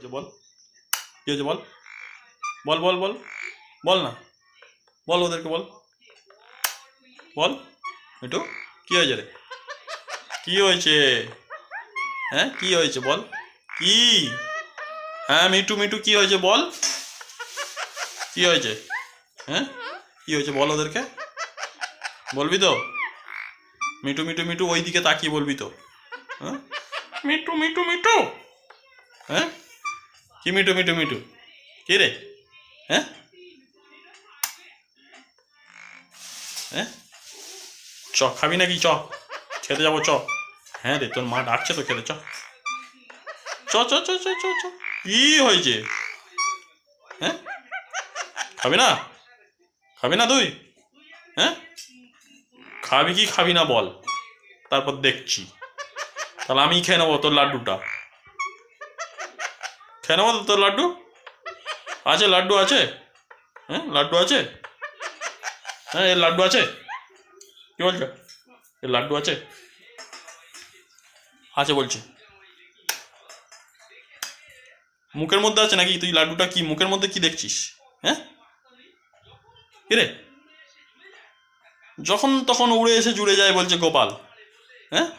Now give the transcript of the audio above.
হয়েছে বল, কি হয়েছে বল, বল বল বল বল না, বল ওদেরকে বল, বল মিঠু কি হয়েছে রে, কি হয়েছে, হ্যাঁ কি হয়েছে বল, কি, হ্যাঁ মিঠু মিঠু কি হয়েছে বল, কি হয়েছে, হ্যাঁ কি হয়েছে বল ওদেরকে, বলবি তো, মিঠু মিঠু মিঠু ওই দিকে তাকিয়ে বলবি তো, হ্যাঁ মিঠু মিঠু মিঠু, হ্যাঁ কি মিঠু মিঠু মিঠু, কি রে, হ্যাঁ হ্যাঁ চ খাবি নাকি, চ খেতে যাবো চ, হ্যাঁ রে তোর মা ডাকছে তো খেতে, চ চ চ চ চ চ চ, কি হয়েছে, হ্যাঁ খাবি না, খাবি না তুই, হ্যাঁ খাবি কি খাবি না বল, তারপর দেখছি, তাহলে আমি খেয়ে নেবো তোর লাড্ডুটা, খেয়ে নেবো তো তোর লাড্ডু, আছে লাড্ডু আছে, হ্যাঁ লাড্ডু আছে, হ্যাঁ এর লাড্ডু আছে, কি বলছো, এর লাড্ডু আছে, আছে বলছি, মুখের মধ্যে আছে নাকি, তুই লাড্ডুটা কি মুখের মধ্যে কি দেখছিস, হ্যাঁ কিরে, যখন তখন উড়ে এসে জুড়ে যায় বলছে গোপাল, হ্যাঁ